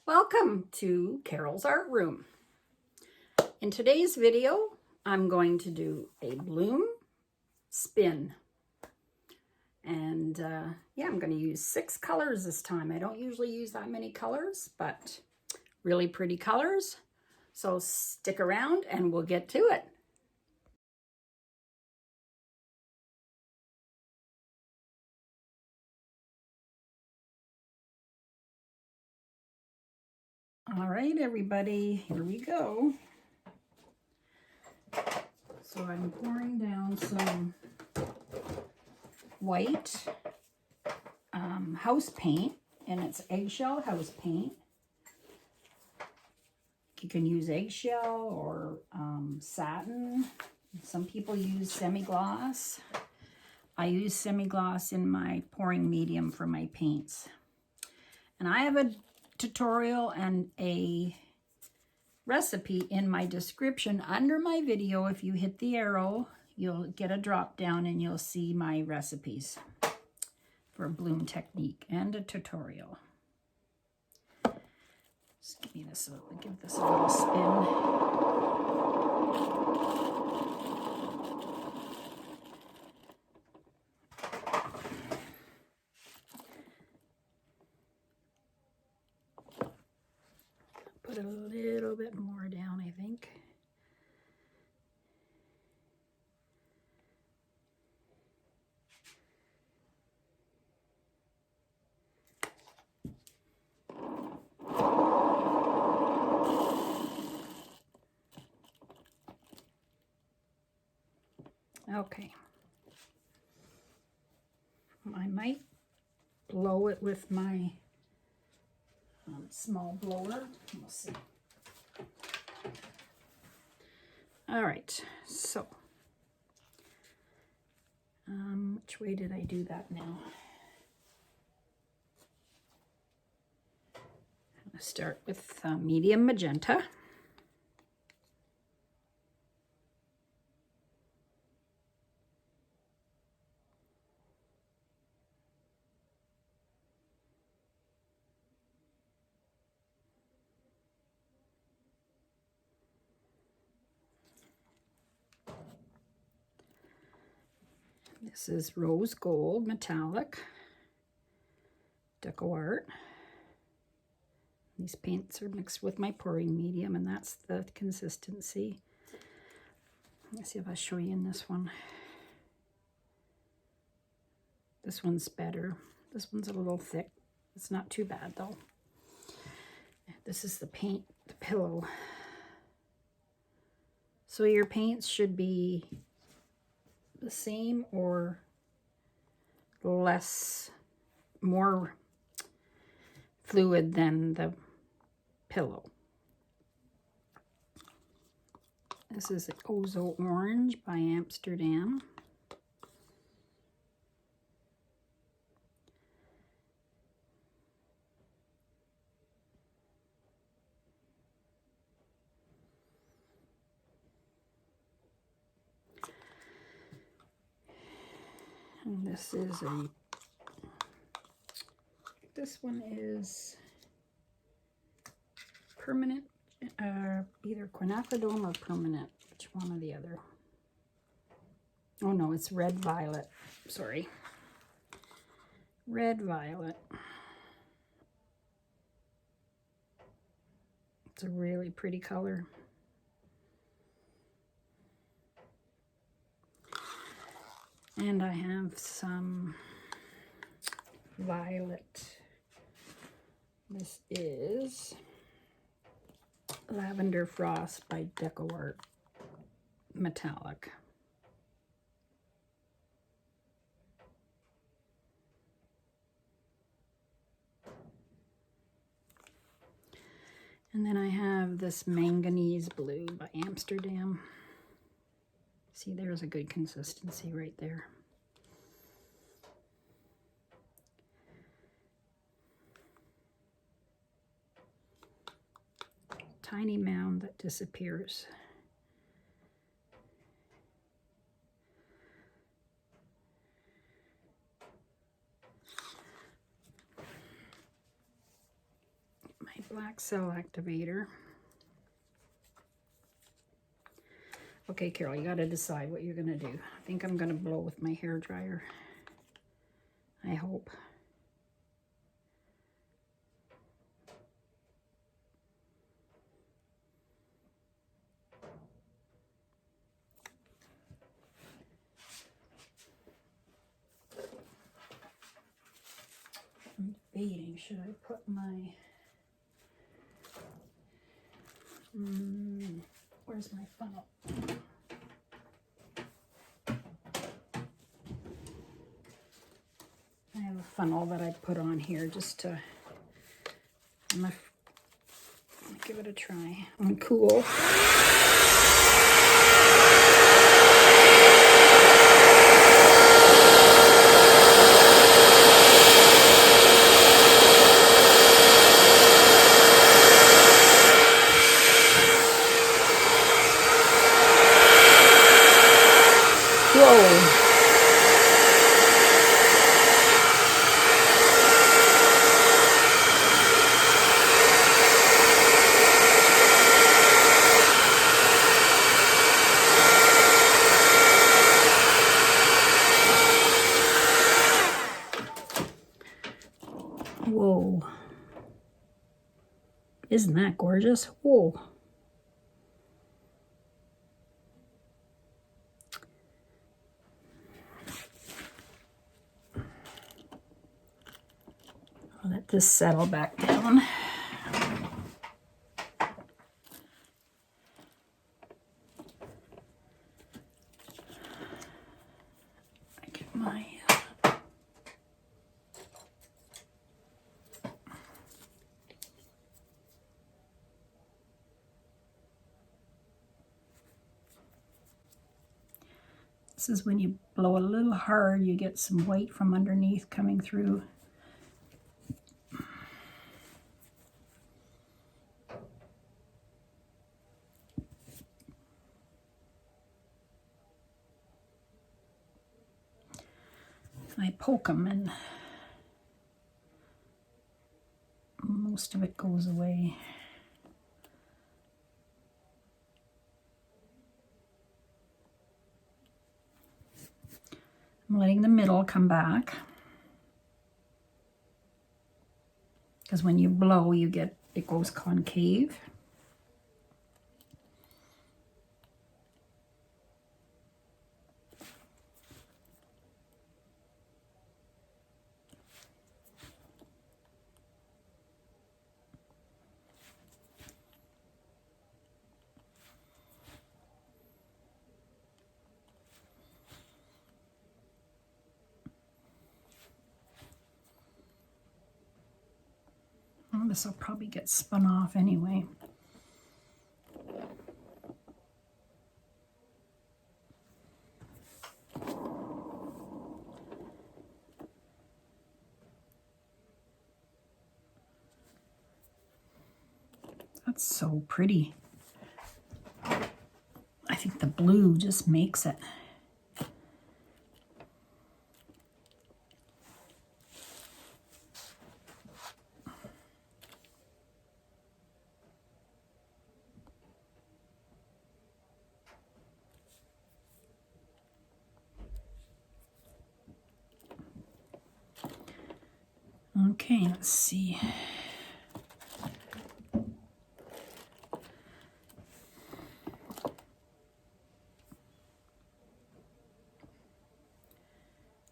Welcome to Carol's Art Room. In today's video, I'm going to do a bloom spin. And yeah, I'm going to use 6 colors this time. I don't usually use that many colors, but really pretty colors. So stick around and we'll get to it. All right, everybody, here we go. So I'm pouring down some white house paint, and it's eggshell house paint. You can use eggshell or satin. Some people use semi-gloss. I use semi-gloss in my pouring medium for my paints. And I have a tutorial and a recipe in my description under my video. If you hit the arrow, you'll get a drop down and you'll see my recipes for a bloom technique and a tutorial. Just give this a little spin. Put a little bit more down, I think. Okay. I might blow it with my small blower. We'll see. All right, so which way did I do that now? I'm going to start with medium magenta. This is rose gold metallic deco art. These paints are mixed with my pouring medium, and that's the consistency. Let's see if I show you in this one. This one's better. This one's a little thick. It's not too bad though. This is the paint, the pillow. So your paints should be the same or more fluid than the pillow. This is Ozo Orange by Amsterdam. And this one is permanent, either quinacridone or permanent, which one or the other. Oh no, it's red violet, sorry. Red violet. It's a really pretty color. And I have some violet. This is Lavender Frost by Deco Art Metallic. And then I have this Manganese Blue by Amsterdam. See, there's a good consistency right there. Tiny mound that disappears. black cell activator. Okay, Carol, you got to decide what you're going to do. I think I'm going to blow with my hair dryer. I hope. I'm debating, should I put my... where's my funnel? I have a funnel that I put on here just to... I'm gonna give it a try. I'm cool. Whoa. Isn't that gorgeous? Whoa. I'll let this settle back down. I get my this is when you blow a little hard, you get some white from underneath coming through. I poke them and most of it goes away. I'm letting the middle come back, because when you blow, you get, it goes concave. This will probably get spun off anyway. That's so pretty. I think the blue just makes it. Okay, let's see.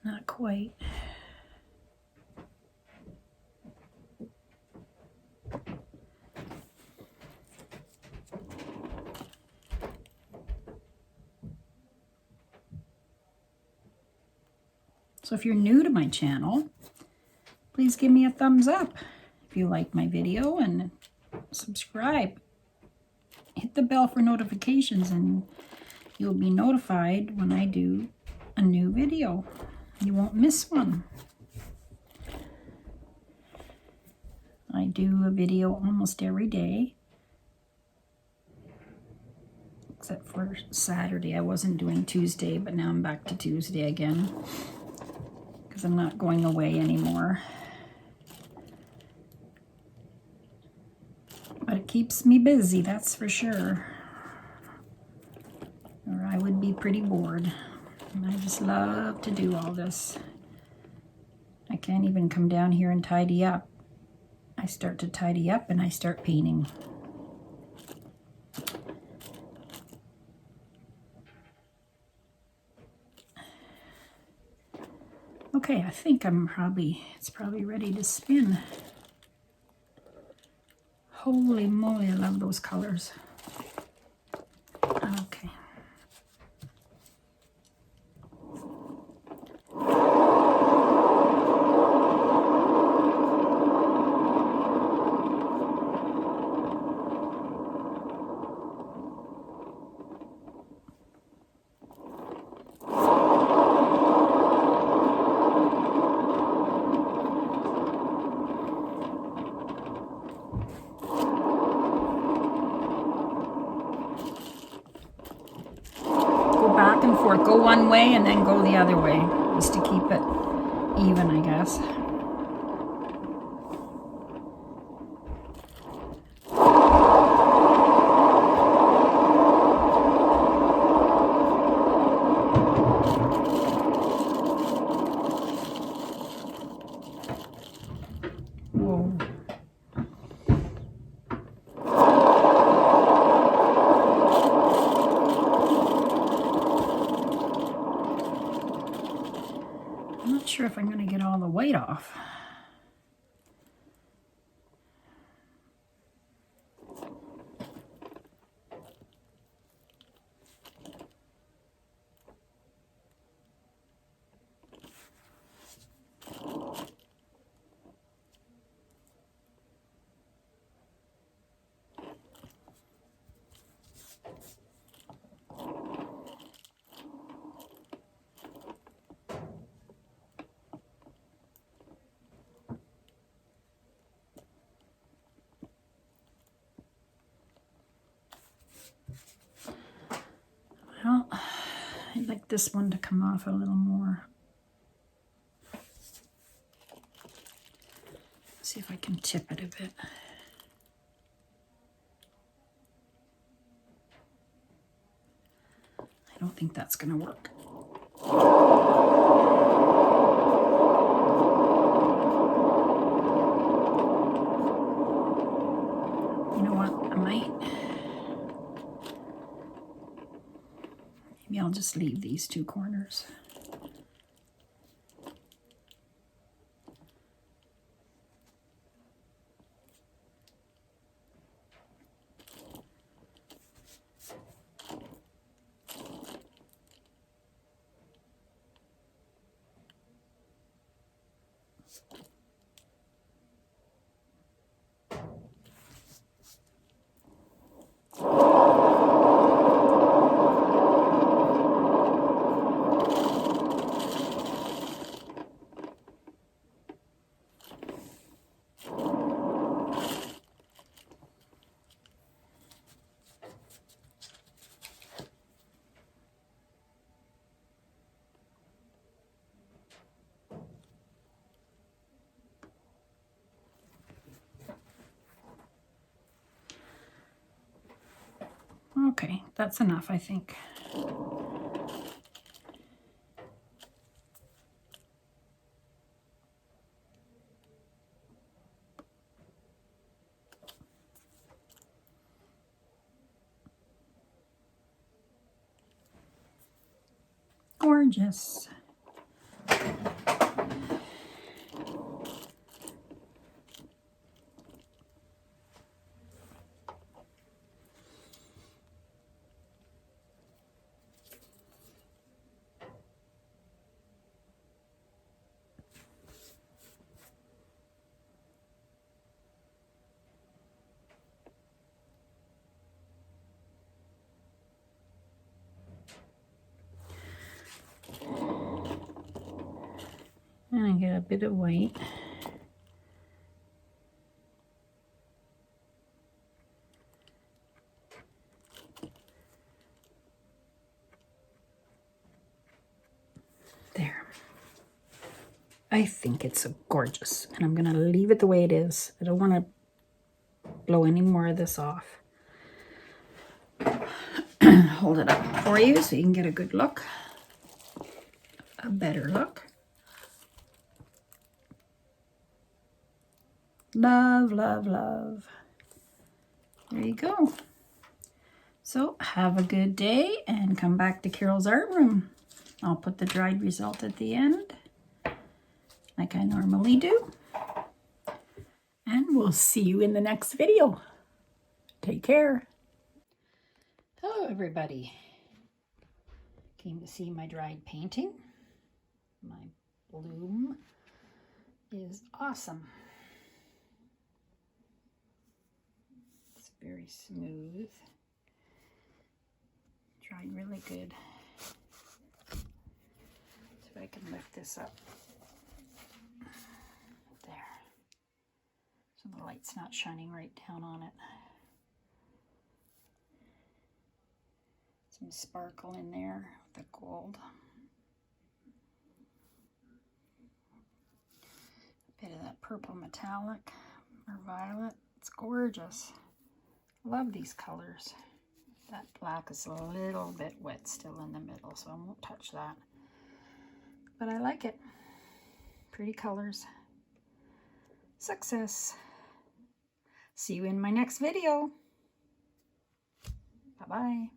Not quite. So if you're new to my channel, please give me a thumbs up if you like my video, and subscribe. Hit the bell for notifications and you'll be notified when I do a new video. You won't miss one. I do a video almost every day, except for Saturday. I wasn't doing Tuesday, but now I'm back to Tuesday again, because I'm not going away anymore. keeps me busy, that's for sure. Or I would be pretty bored. And I just love to do all this. I can't even come down here and tidy up. I start to tidy up and I start painting. Okay, I think it's probably ready to spin. Holy moly, I love those colors. Okay. Back and forth, go one way and then go the other way, just to keep it even, I guess. Whoa. I'm not sure if I'm going to get all the white off. Well, I'd like this one to come off a little more. See if I can tip it a bit. I don't think that's going to work. You know what? Maybe I'll just leave these two corners. Okay, that's enough, I think. Gorgeous. And I get a bit of white. There. I think it's gorgeous, and I'm going to leave it the way it is. I don't want to blow any more of this off. Hold it up for you so you can get a good look, a better look. Love, love, love. There you go. So have a good day and come back to Carol's art room. I'll put the dried result at the end, like I normally do. And we'll see you in the next video. Take care. Hello, everybody. Came to see my dried painting. My bloom is awesome. It's very smooth. Dried really good. See if I can lift this up. There. So the light's not shining right down on it. Some sparkle in there with the gold. A bit of that purple metallic or violet. It's gorgeous. Love these colors. That black is a little bit wet still in the middle, so I won't touch that. But I like it. Pretty colors. Success. See you in my next video. Bye-bye.